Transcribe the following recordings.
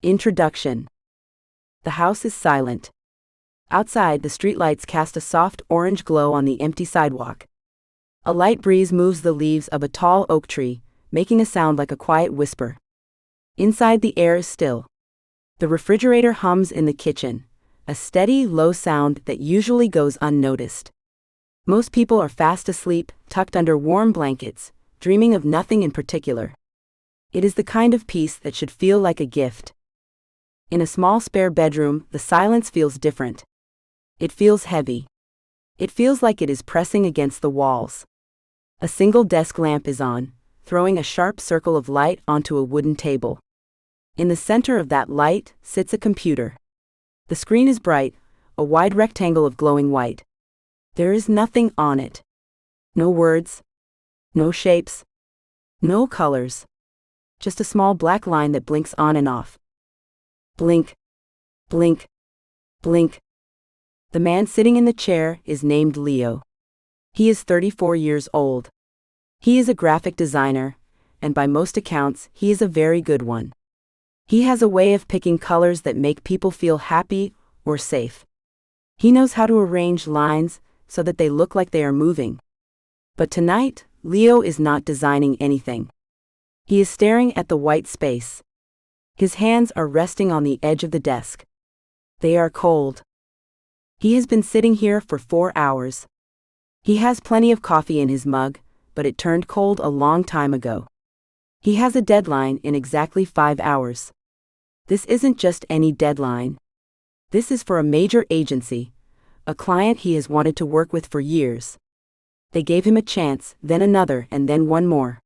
Introduction. The house is silent. Outside, the streetlights cast a soft orange glow on the empty sidewalk. A light breeze moves the leaves of a tall oak tree, making a sound like a quiet whisper. Inside, the air is still. The refrigerator hums in the kitchen, a steady, low sound that usually goes unnoticed. Most people are fast asleep, tucked under warm blankets, dreaming of nothing in particular. It is the kind of peace that should feel like a gift. In a small spare bedroom, the silence feels different. It feels heavy. It feels like it is pressing against the walls. A single desk lamp is on, throwing a sharp circle of light onto a wooden table. In the center of that light sits a computer. The screen is bright, a wide rectangle of glowing white. There is nothing on it. No words. No shapes. No colors. Just a small black line that blinks on and off. Blink. Blink. Blink. The man sitting in the chair is named Leo. He is 34 years old. He is a graphic designer, and by most accounts, he is a very good one. He has a way of picking colors that make people feel happy or safe. He knows how to arrange lines so that they look like they are moving. But tonight, Leo is not designing anything. He is staring at the white space. His hands are resting on the edge of the desk. They are cold. He has been sitting here for 4 hours. He has plenty of coffee in his mug, but it turned cold a long time ago. He has a deadline in exactly 5 hours. This isn't just any deadline. This is for a major agency, a client he has wanted to work with for years. They gave him a chance, then another, and then one more.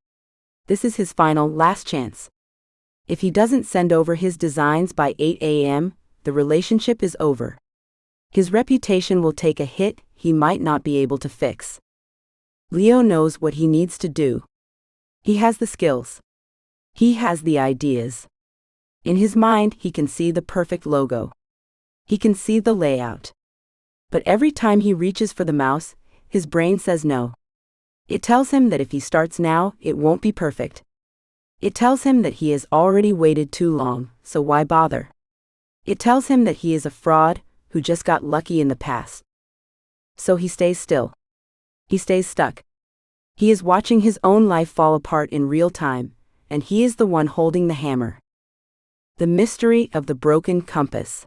This is his final, last chance. If he doesn't send over his designs by 8 a.m., the relationship is over. His reputation will take a hit he might not be able to fix. Leo knows what he needs to do. He has the skills. He has the ideas. In his mind, he can see the perfect logo. He can see the layout. But every time he reaches for the mouse, his brain says no. It tells him that if he starts now, it won't be perfect. It tells him that he has already waited too long, so why bother? It tells him that he is a fraud who just got lucky in the past. So he stays still. He stays stuck. He is watching his own life fall apart in real time, and he is the one holding the hammer. The mystery of the broken compass.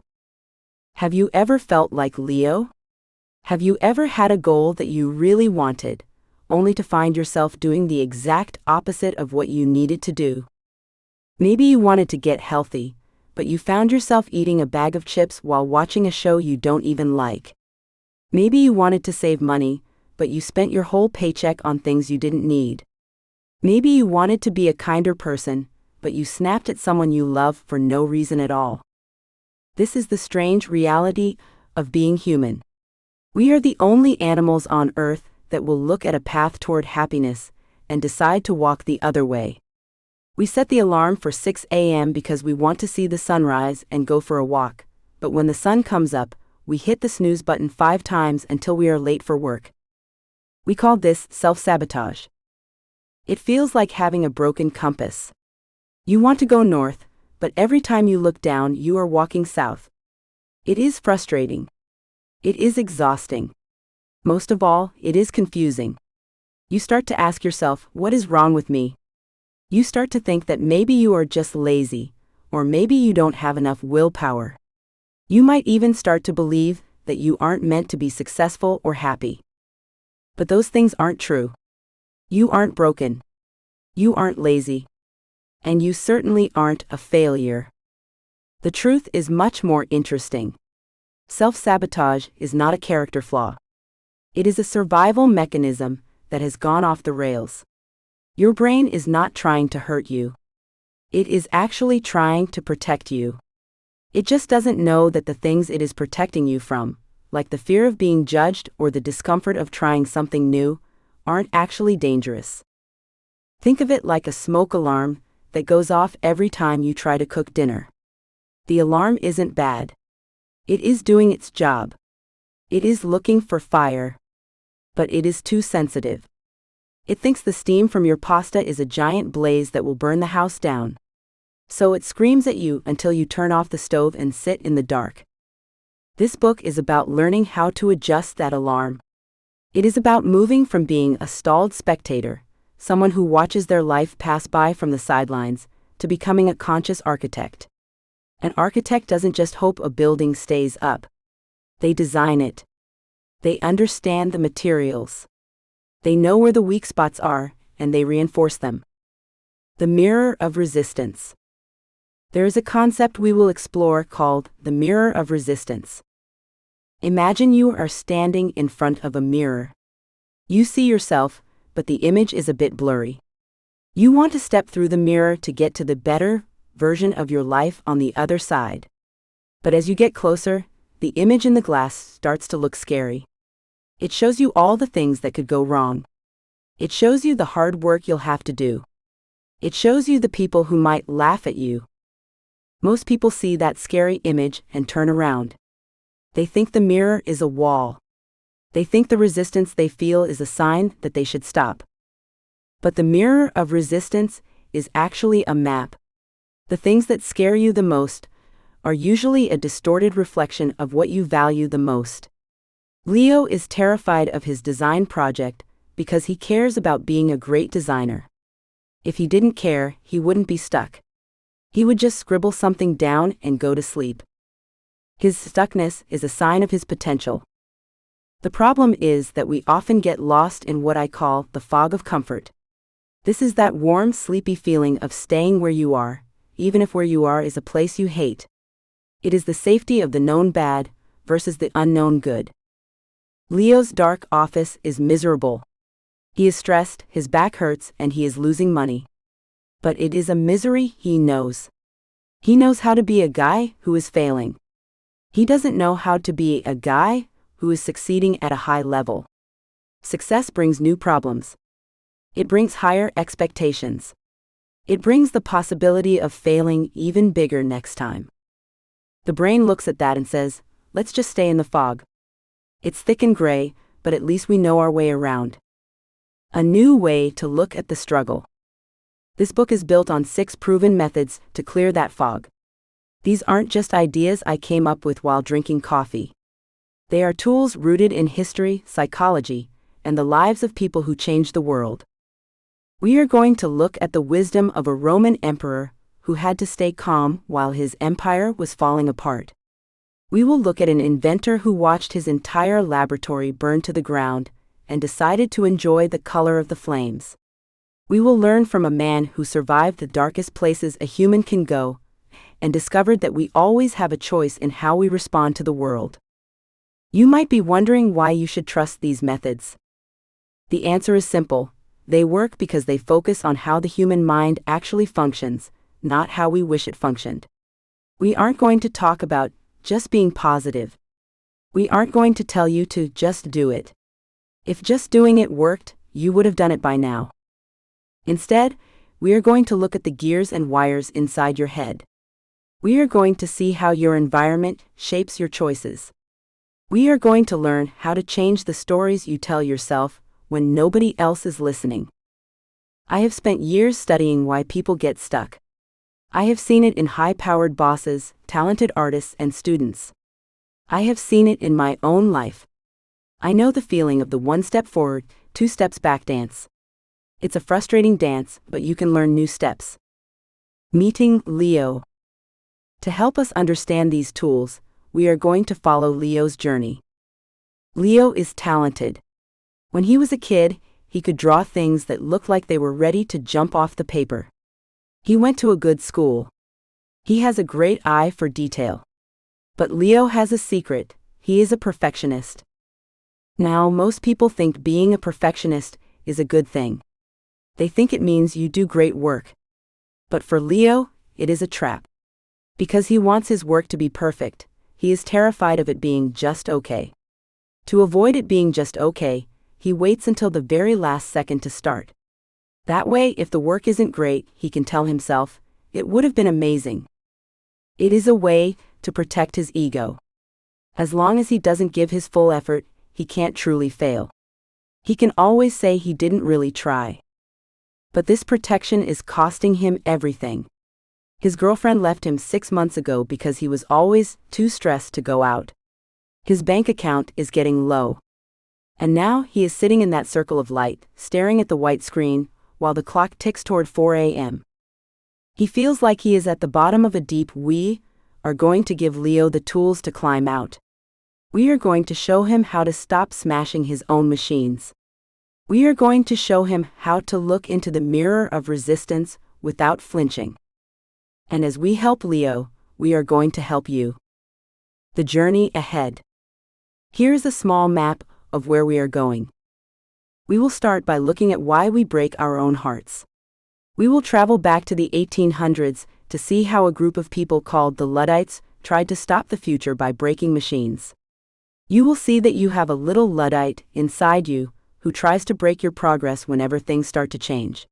Have you ever felt like Leo? Have you ever had a goal that you really wanted, only to find yourself doing the exact opposite of what you needed to do? Maybe you wanted to get healthy, but you found yourself eating a bag of chips while watching a show you don't even like. Maybe you wanted to save money, but you spent your whole paycheck on things you didn't need. Maybe you wanted to be a kinder person, but you snapped at someone you love for no reason at all. This is the strange reality of being human. We are the only animals on Earth that will look at a path toward happiness and decide to walk the other way. We set the alarm for 6 a.m. because we want to see the sunrise and go for a walk, but when the sun comes up, we hit the snooze button 5 times until we are late for work. We call this self-sabotage. It feels like having a broken compass. You want to go north, but every time you look down, you are walking south. It is frustrating. It is exhausting. Most of all, it is confusing. You start to ask yourself, what is wrong with me? You start to think that maybe you are just lazy, or maybe you don't have enough willpower. You might even start to believe that you aren't meant to be successful or happy. But those things aren't true. You aren't broken. You aren't lazy. And you certainly aren't a failure. The truth is much more interesting. Self-sabotage is not a character flaw. It is a survival mechanism that has gone off the rails. Your brain is not trying to hurt you. It is actually trying to protect you. It just doesn't know that the things it is protecting you from, like the fear of being judged or the discomfort of trying something new, aren't actually dangerous. Think of it like a smoke alarm that goes off every time you try to cook dinner. The alarm isn't bad. It is doing its job. It is looking for fire. But it is too sensitive. It thinks the steam from your pasta is a giant blaze that will burn the house down. So it screams at you until you turn off the stove and sit in the dark. This book is about learning how to adjust that alarm. It is about moving from being a stalled spectator, someone who watches their life pass by from the sidelines, to becoming a conscious architect. An architect doesn't just hope a building stays up. They design it. They understand the materials. They know where the weak spots are, and they reinforce them. The mirror of resistance. There is a concept we will explore called the mirror of resistance. Imagine you are standing in front of a mirror. You see yourself, but the image is a bit blurry. You want to step through the mirror to get to the better version of your life on the other side. But as you get closer, the image in the glass starts to look scary. It shows you all the things that could go wrong. It shows you the hard work you'll have to do. It shows you the people who might laugh at you. Most people see that scary image and turn around. They think the mirror is a wall. They think the resistance they feel is a sign that they should stop. But the mirror of resistance is actually a map. The things that scare you the most are usually a distorted reflection of what you value the most. Leo is terrified of his design project because he cares about being a great designer. If he didn't care, he wouldn't be stuck. He would just scribble something down and go to sleep. His stuckness is a sign of his potential. The problem is that we often get lost in what I call the fog of comfort. This is that warm, sleepy feeling of staying where you are, even if where you are is a place you hate. It is the safety of the known bad versus the unknown good. Leo's dark office is miserable. He is stressed, his back hurts, and he is losing money. But it is a misery he knows. He knows how to be a guy who is failing. He doesn't know how to be a guy who is succeeding at a high level. Success brings new problems. It brings higher expectations. It brings the possibility of failing even bigger next time. The brain looks at that and says, let's just stay in the fog. It's thick and gray, but at least we know our way around. A new way to look at the struggle. This book is built on 6 proven methods to clear that fog. These aren't just ideas I came up with while drinking coffee. They are tools rooted in history, psychology, and the lives of people who changed the world. We are going to look at the wisdom of a Roman emperor who had to stay calm while his empire was falling apart. We will look at an inventor who watched his entire laboratory burn to the ground and decided to enjoy the color of the flames. We will learn from a man who survived the darkest places a human can go and discovered that we always have a choice in how we respond to the world. You might be wondering why you should trust these methods. The answer is simple. They work because they focus on how the human mind actually functions, not how we wish it functioned. We aren't going to talk about just being positive. We aren't going to tell you to just do it. If just doing it worked, you would have done it by now. Instead, we are going to look at the gears and wires inside your head. We are going to see how your environment shapes your choices. We are going to learn how to change the stories you tell yourself when nobody else is listening. I have spent years studying why people get stuck. I have seen it in high-powered bosses, talented artists, and students. I have seen it in my own life. I know the feeling of the 1 step forward, 2 steps back dance. It's a frustrating dance, but you can learn new steps. Meeting Leo. To help us understand these tools, we are going to follow Leo's journey. Leo is talented. When he was a kid, he could draw things that looked like they were ready to jump off the paper. He went to a good school. He has a great eye for detail. But Leo has a secret. He is a perfectionist. Now, most people think being a perfectionist is a good thing. They think it means you do great work. But for Leo, it is a trap. Because he wants his work to be perfect, he is terrified of it being just okay. To avoid it being just okay, he waits until the very last second to start. That way, if the work isn't great, he can tell himself, it would have been amazing. It is a way to protect his ego. As long as he doesn't give his full effort, he can't truly fail. He can always say he didn't really try. But this protection is costing him everything. His girlfriend left him 6 months ago because he was always too stressed to go out. His bank account is getting low. And now he is sitting in that circle of light, staring at the white screen, while the clock ticks toward 4 a.m. He feels like he is at the bottom of a deep. We are going to give Leo the tools to climb out. We are going to show him how to stop smashing his own machines. We are going to show him how to look into the mirror of resistance without flinching. And as we help Leo, we are going to help you. The journey ahead. Here's a small map of where we are going. We will start by looking at why we break our own hearts. We will travel back to the 1800s to see how a group of people called the Luddites tried to stop the future by breaking machines. You will see that you have a little Luddite inside you who tries to break your progress whenever things start to change.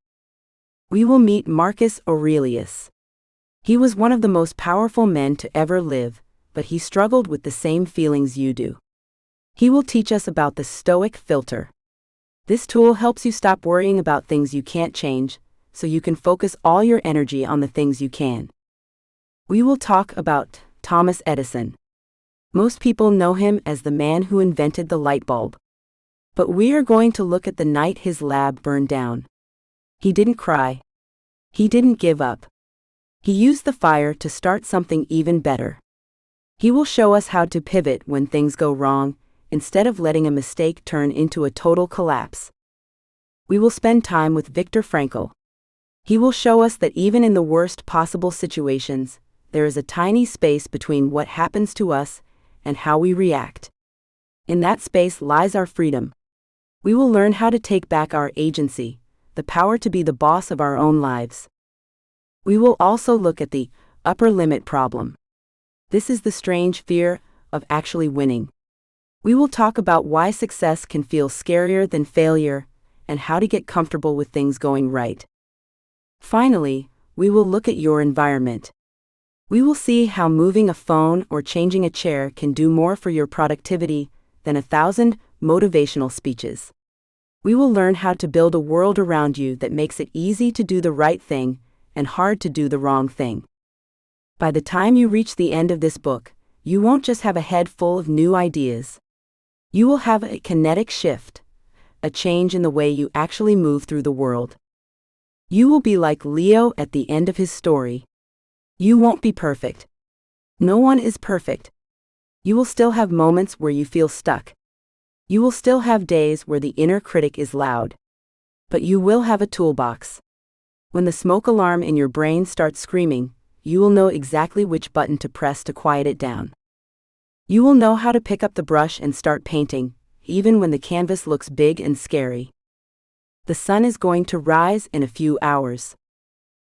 We will meet Marcus Aurelius. He was one of the most powerful men to ever live, but he struggled with the same feelings you do. He will teach us about the Stoic filter. This tool helps you stop worrying about things you can't change, so you can focus all your energy on the things you can. We will talk about Thomas Edison. Most people know him as the man who invented the light bulb. But we are going to look at the night his lab burned down. He didn't cry. He didn't give up. He used the fire to start something even better. He will show us how to pivot when things go wrong, instead of letting a mistake turn into a total collapse. We will spend time with Viktor Frankl. He will show us that even in the worst possible situations, there is a tiny space between what happens to us and how we react. In that space lies our freedom. We will learn how to take back our agency, the power to be the boss of our own lives. We will also look at the upper limit problem. This is the strange fear of actually winning. We will talk about why success can feel scarier than failure and how to get comfortable with things going right. Finally, we will look at your environment. We will see how moving a phone or changing a chair can do more for your productivity than 1,000 motivational speeches. We will learn how to build a world around you that makes it easy to do the right thing and hard to do the wrong thing. By the time you reach the end of this book, you won't just have a head full of new ideas. You will have a kinetic shift, a change in the way you actually move through the world. You will be like Leo at the end of his story. You won't be perfect. No one is perfect. You will still have moments where you feel stuck. You will still have days where the inner critic is loud. But you will have a toolbox. When the smoke alarm in your brain starts screaming, you will know exactly which button to press to quiet it down. You will know how to pick up the brush and start painting, even when the canvas looks big and scary. The sun is going to rise in a few hours.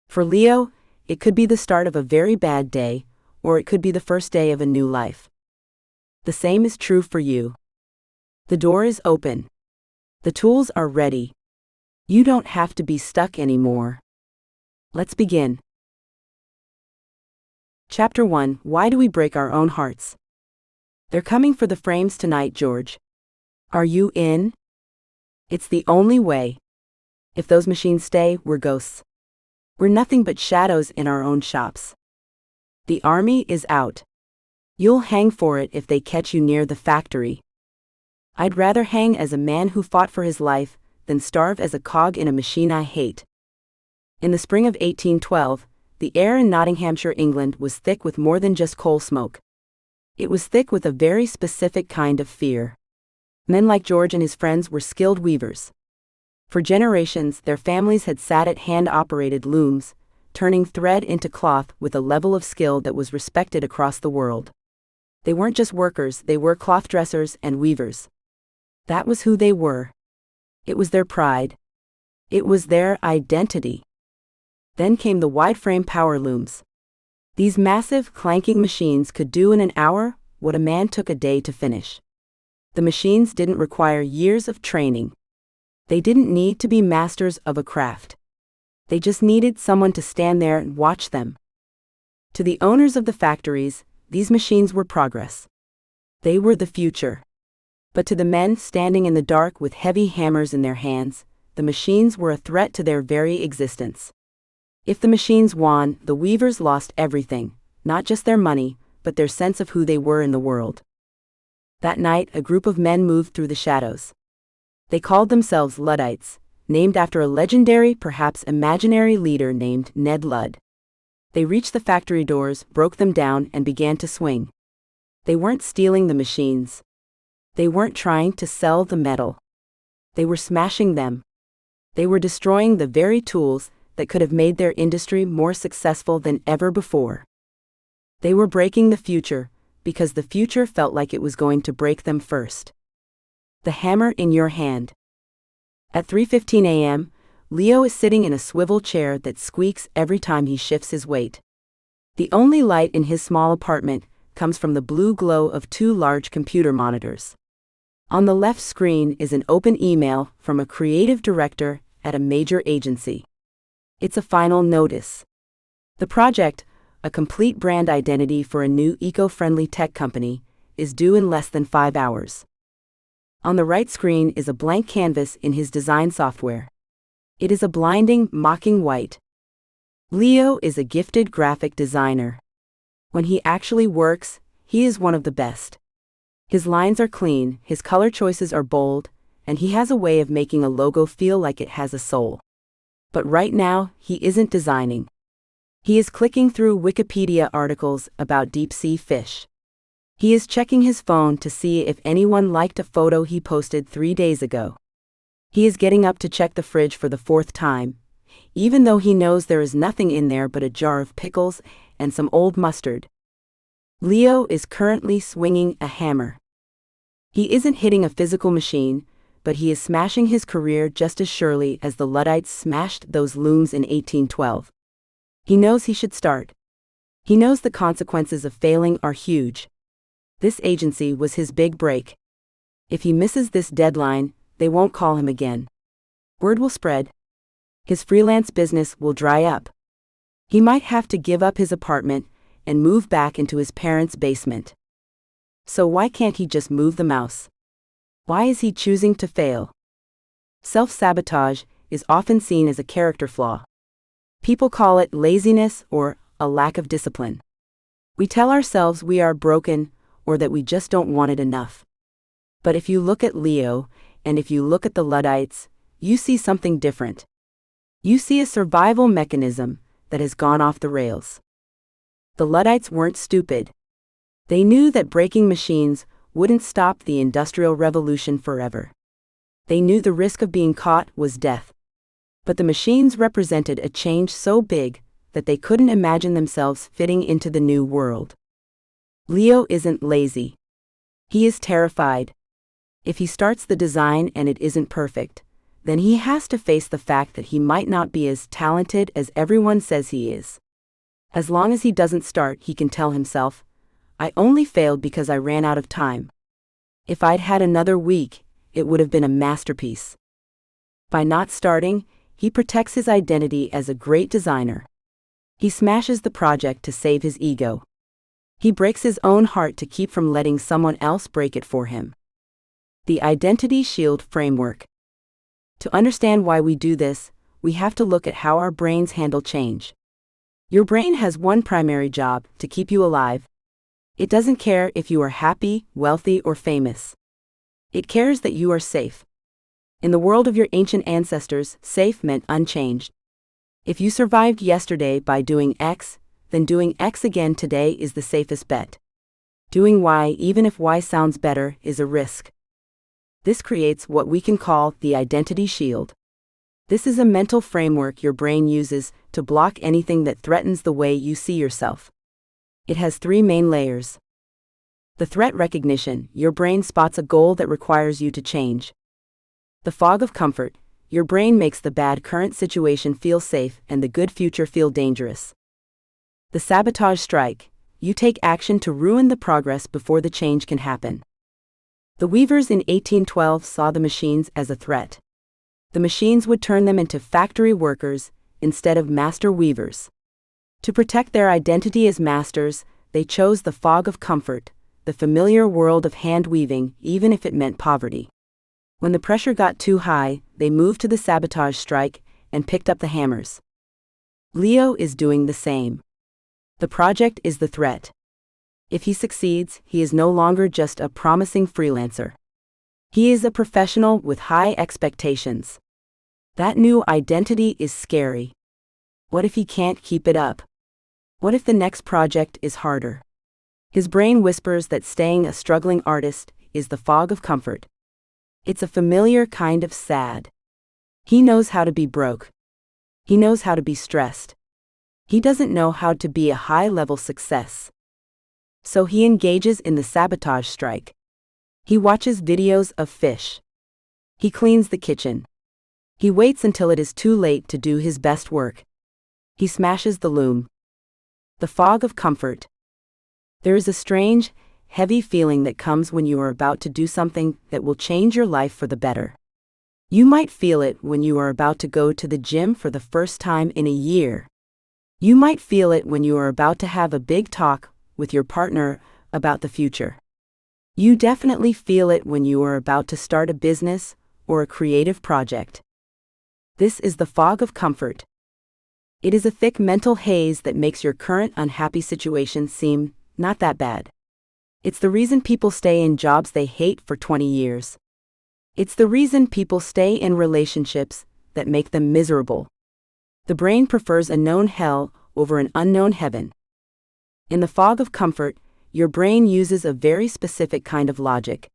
For Leo, it could be the start of a very bad day, or it could be the first day of a new life. The same is true for you. The door is open. The tools are ready. You don't have to be stuck anymore. Let's begin. Chapter 1: Why do we break our own hearts? They're coming for the frames tonight, George. Are you in? It's the only way. If those machines stay, we're ghosts. We're nothing but shadows in our own shops. The army is out. You'll hang for it if they catch you near the factory. I'd rather hang as a man who fought for his life than starve as a cog in a machine I hate. In the spring of 1812, the air in Nottinghamshire, England was thick with more than just coal smoke. It was thick with a very specific kind of fear. Men like George and his friends were skilled weavers. For generations, their families had sat at hand-operated looms, turning thread into cloth with a level of skill that was respected across the world. They weren't just workers, they were cloth dressers and weavers. That was who they were. It was their pride. It was their identity. Then came the wide-frame power looms. These massive, clanking machines could do in an hour what a man took a day to finish. The machines didn't require years of training. They didn't need to be masters of a craft. They just needed someone to stand there and watch them. To the owners of the factories, these machines were progress. They were the future. But to the men standing in the dark with heavy hammers in their hands, the machines were a threat to their very existence. If the machines won, the weavers lost everything, not just their money, but their sense of who they were in the world. That night, a group of men moved through the shadows. They called themselves Luddites, named after a legendary, perhaps imaginary leader named Ned Ludd. They reached the factory doors, broke them down, and began to swing. They weren't stealing the machines. They weren't trying to sell the metal. They were smashing them. They were destroying the very tools that could have made their industry more successful than ever before. They were breaking the future, because the future felt like it was going to break them first. The hammer in your hand. At 3:15 a.m., Leo is sitting in a swivel chair that squeaks every time he shifts his weight. The only light in his small apartment comes from the blue glow of two large computer monitors. On the left screen is an open email from a creative director at a major agency. It's a final notice. The project, a complete brand identity for a new eco-friendly tech company, is due in less than 5 hours. On the right screen is a blank canvas in his design software. It is a blinding, mocking white. Leo is a gifted graphic designer. When he actually works, he is one of the best. His lines are clean, his color choices are bold, and he has a way of making a logo feel like it has a soul. But right now, he isn't designing. He is clicking through Wikipedia articles about deep-sea fish. He is checking his phone to see if anyone liked a photo he posted 3 days ago. He is getting up to check the fridge for the 4th time, even though he knows there is nothing in there but a jar of pickles and some old mustard. Leo is currently swinging a hammer. He isn't hitting a physical machine, but he is smashing his career just as surely as the Luddites smashed those looms in 1812. He knows he should start. He knows the consequences of failing are huge. This agency was his big break. If he misses this deadline, they won't call him again. Word will spread. His freelance business will dry up. He might have to give up his apartment and move back into his parents' basement. So why can't he just move the mouse? Why is he choosing to fail? Self-sabotage is often seen as a character flaw. People call it laziness or a lack of discipline. We tell ourselves we are broken or that we just don't want it enough. But if you look at Leo, and if you look at the Luddites, you see something different. You see a survival mechanism that has gone off the rails. The Luddites weren't stupid. They knew that breaking machines wouldn't stop the Industrial Revolution forever. They knew the risk of being caught was death. But the machines represented a change so big that they couldn't imagine themselves fitting into the new world. Leo isn't lazy. He is terrified. If he starts the design and it isn't perfect, then he has to face the fact that he might not be as talented as everyone says he is. As long as he doesn't start, he can tell himself, I only failed because I ran out of time. If I'd had another week, it would have been a masterpiece. By not starting, he protects his identity as a great designer. He smashes the project to save his ego. He breaks his own heart to keep from letting someone else break it for him. The Identity Shield Framework. To understand why we do this, we have to look at how our brains handle change. Your brain has one primary job: to keep you alive. It doesn't care if you are happy, wealthy, or famous. It cares that you are safe. In the world of your ancient ancestors, safe meant unchanged. If you survived yesterday by doing X, then doing X again today is the safest bet. Doing Y, even if Y sounds better, is a risk. This creates what we can call the identity shield. This is a mental framework your brain uses to block anything that threatens the way you see yourself. It has 3 main layers. The threat recognition: your brain spots a goal that requires you to change. The fog of comfort: your brain makes the bad current situation feel safe and the good future feel dangerous. The sabotage strike: you take action to ruin the progress before the change can happen. The weavers in 1812 saw the machines as a threat. The machines would turn them into factory workers instead of master weavers. To protect their identity as masters, they chose the fog of comfort, the familiar world of hand weaving, even if it meant poverty. When the pressure got too high, they moved to the sabotage strike and picked up the hammers. Leo is doing the same. The project is the threat. If he succeeds, he is no longer just a promising freelancer. He is a professional with high expectations. That new identity is scary. What if he can't keep it up? What if the next project is harder? His brain whispers that staying a struggling artist is the fog of comfort. It's a familiar kind of sad. He knows how to be broke. He knows how to be stressed. He doesn't know how to be a high-level success. So he engages in the sabotage strike. He watches videos of fish. He cleans the kitchen. He waits until it is too late to do his best work. He smashes the loom. The fog of comfort. There is a strange, heavy feeling that comes when you are about to do something that will change your life for the better. You might feel it when you are about to go to the gym for the first time in a year. You might feel it when you are about to have a big talk with your partner about the future. You definitely feel it when you are about to start a business or a creative project. This is the fog of comfort. It is a thick mental haze that makes your current unhappy situation seem not that bad. It's the reason people stay in jobs they hate for 20 years. It's the reason people stay in relationships that make them miserable. The brain prefers a known hell over an unknown heaven. In the fog of comfort, your brain uses a very specific kind of logic.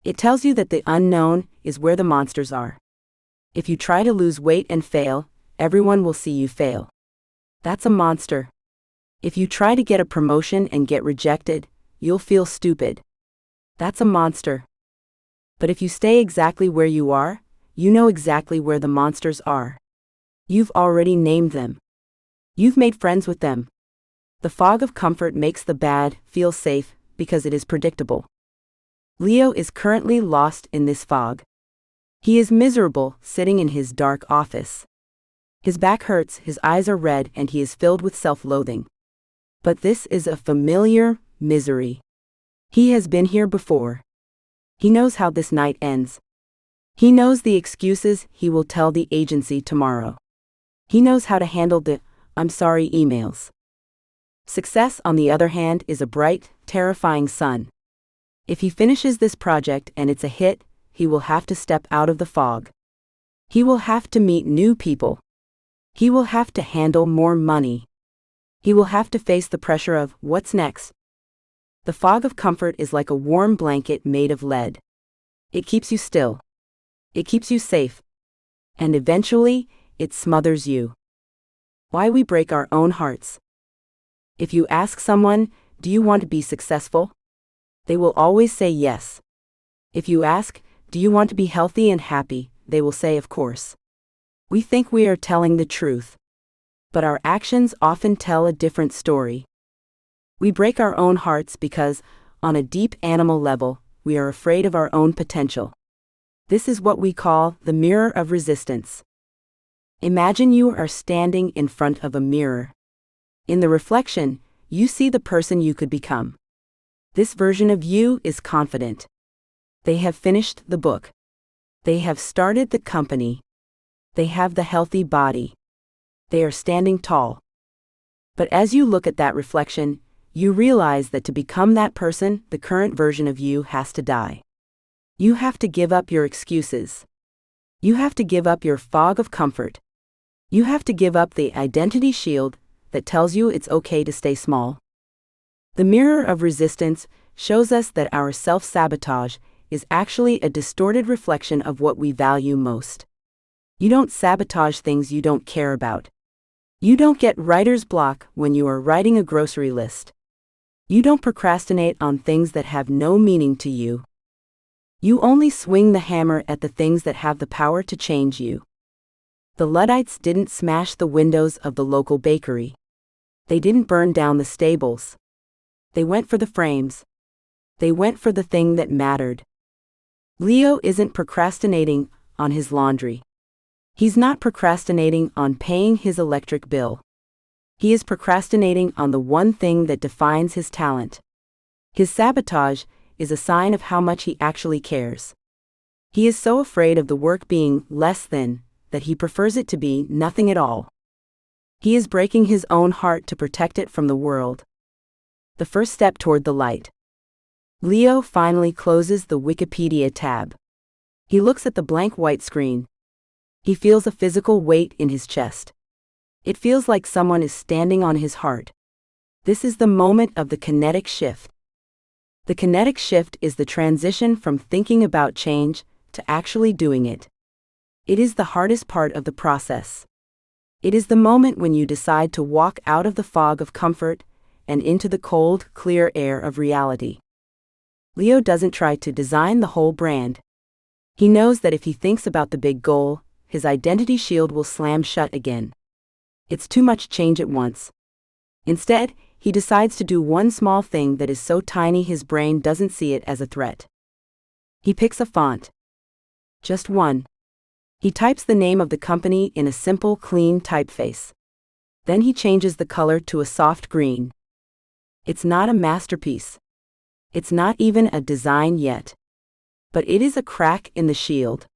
It tells you that the unknown is where the monsters are. If you try to lose weight and fail, everyone will see you fail. That's a monster. If you try to get a promotion and get rejected, you'll feel stupid. That's a monster. But if you stay exactly where you are, you know exactly where the monsters are. You've already named them. You've made friends with them. The fog of comfort makes the bad feel safe because it is predictable. Leo is currently lost in this fog. He is miserable sitting in his dark office. His back hurts, his eyes are red, and he is filled with self-loathing. But this is a familiar misery. He has been here before. He knows how this night ends. He knows the excuses he will tell the agency tomorrow. He knows how to handle the "I'm sorry" emails. Success, on the other hand, is a bright, terrifying sun. If he finishes this project and it's a hit, he will have to step out of the fog. He will have to meet new people. He will have to handle more money. He will have to face the pressure of what's next. The fog of comfort is like a warm blanket made of lead. It keeps you still. It keeps you safe. And eventually, it smothers you. Why we break our own hearts. If you ask someone, "Do you want to be successful?" they will always say yes. If you ask, "Do you want to be healthy and happy?" they will say, "Of course." We think we are telling the truth. But our actions often tell a different story. We break our own hearts because, on a deep animal level, we are afraid of our own potential. This is what we call the mirror of resistance. Imagine you are standing in front of a mirror. In the reflection, you see the person you could become. This version of you is confident. They have finished the book. They have started the company. They have the healthy body. They are standing tall. But as you look at that reflection, you realize that to become that person, the current version of you has to die. You have to give up your excuses. You have to give up your fog of comfort. You have to give up the identity shield that tells you it's okay to stay small. The mirror of resistance shows us that our self-sabotage is actually a distorted reflection of what we value most. You don't sabotage things you don't care about. You don't get writer's block when you are writing a grocery list. You don't procrastinate on things that have no meaning to you. You only swing the hammer at the things that have the power to change you. The Luddites didn't smash the windows of the local bakery. They didn't burn down the stables. They went for the frames. They went for the thing that mattered. Leo isn't procrastinating on his laundry. He's not procrastinating on paying his electric bill. He is procrastinating on the one thing that defines his talent. His sabotage is a sign of how much he actually cares. He is so afraid of the work being less than that he prefers it to be nothing at all. He is breaking his own heart to protect it from the world. The first step toward the light. Leo finally closes the Wikipedia tab. He looks at the blank white screen. He feels a physical weight in his chest. It feels like someone is standing on his heart. This is the moment of the kinetic shift. The kinetic shift is the transition from thinking about change to actually doing it. It is the hardest part of the process. It is the moment when you decide to walk out of the fog of comfort and into the cold, clear air of reality. Leo doesn't try to design the whole brand. He knows that if he thinks about the big goal, his identity shield will slam shut again. It's too much change at once. Instead, he decides to do one small thing that is so tiny his brain doesn't see it as a threat. He picks a font. Just one. He types the name of the company in a simple, clean typeface. Then he changes the color to a soft green. It's not a masterpiece. It's not even a design yet. But it is a crack in the shield.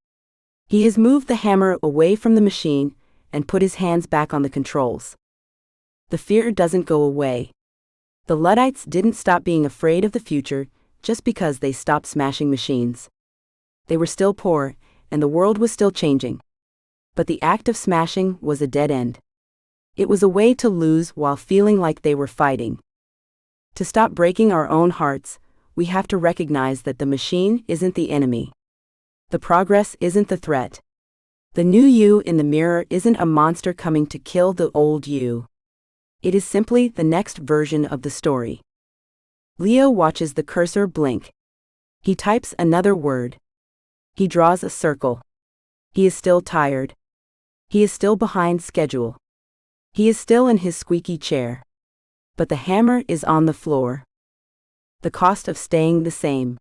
He has moved the hammer away from the machine and put his hands back on the controls. The fear doesn't go away. The Luddites didn't stop being afraid of the future just because they stopped smashing machines. They were still poor, and the world was still changing. But the act of smashing was a dead end. It was a way to lose while feeling like they were fighting. To stop breaking our own hearts, we have to recognize that the machine isn't the enemy. The progress isn't the threat. The new you in the mirror isn't a monster coming to kill the old you. It is simply the next version of the story. Leo watches the cursor blink. He types another word. He draws a circle. He is still tired. He is still behind schedule. He is still in his squeaky chair. But the hammer is on the floor. The cost of staying the same.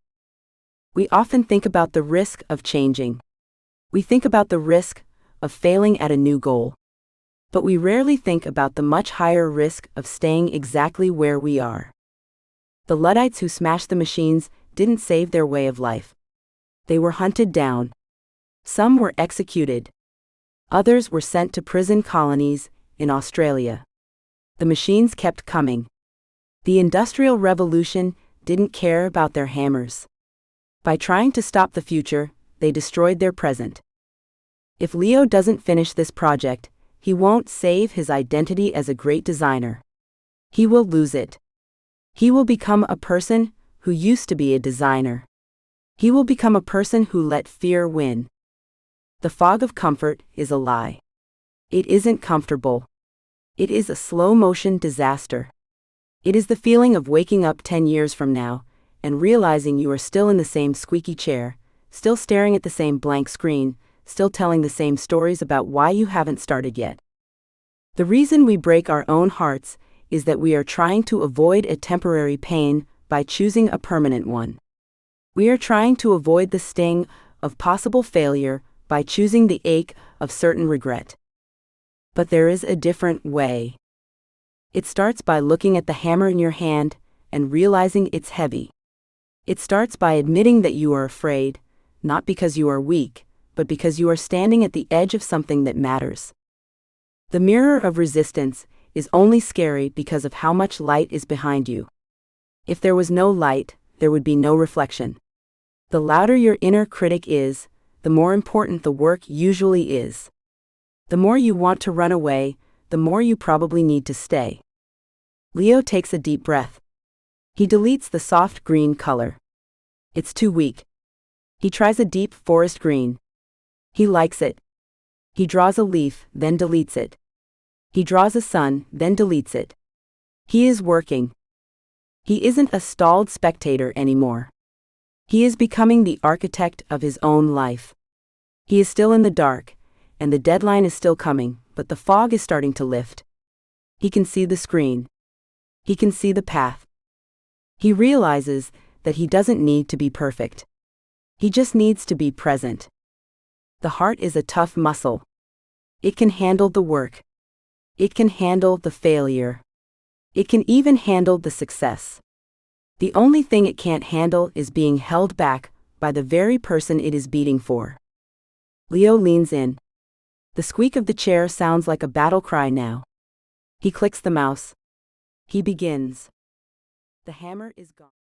We often think about the risk of changing. We think about the risk of failing at a new goal. But we rarely think about the much higher risk of staying exactly where we are. The Luddites who smashed the machines didn't save their way of life. They were hunted down. Some were executed. Others were sent to prison colonies in Australia. The machines kept coming. The Industrial Revolution didn't care about their hammers. By trying to stop the future, they destroyed their present. If Leo doesn't finish this project, he won't save his identity as a great designer. He will lose it. He will become a person who used to be a designer. He will become a person who let fear win. The fog of comfort is a lie. It isn't comfortable. It is a slow-motion disaster. It is the feeling of waking up 10 years from now and realizing you are still in the same squeaky chair, still staring at the same blank screen, still telling the same stories about why you haven't started yet. The reason we break our own hearts is that we are trying to avoid a temporary pain by choosing a permanent one. We are trying to avoid the sting of possible failure by choosing the ache of certain regret. But there is a different way. It starts by looking at the hammer in your hand and realizing it's heavy. It starts by admitting that you are afraid, not because you are weak, but because you are standing at the edge of something that matters. The mirror of resistance is only scary because of how much light is behind you. If there was no light, there would be no reflection. The louder your inner critic is, the more important the work usually is. The more you want to run away, the more you probably need to stay. Leo takes a deep breath. He deletes the soft green color. It's too weak. He tries a deep forest green. He likes it. He draws a leaf, then deletes it. He draws a sun, then deletes it. He is working. He isn't a stalled spectator anymore. He is becoming the architect of his own life. He is still in the dark, and the deadline is still coming, but the fog is starting to lift. He can see the screen. He can see the path. He realizes that he doesn't need to be perfect. He just needs to be present. The heart is a tough muscle. It can handle the work. It can handle the failure. It can even handle the success. The only thing it can't handle is being held back by the very person it is beating for. Leo leans in. The squeak of the chair sounds like a battle cry now. He clicks the mouse. He begins. The hammer is gone.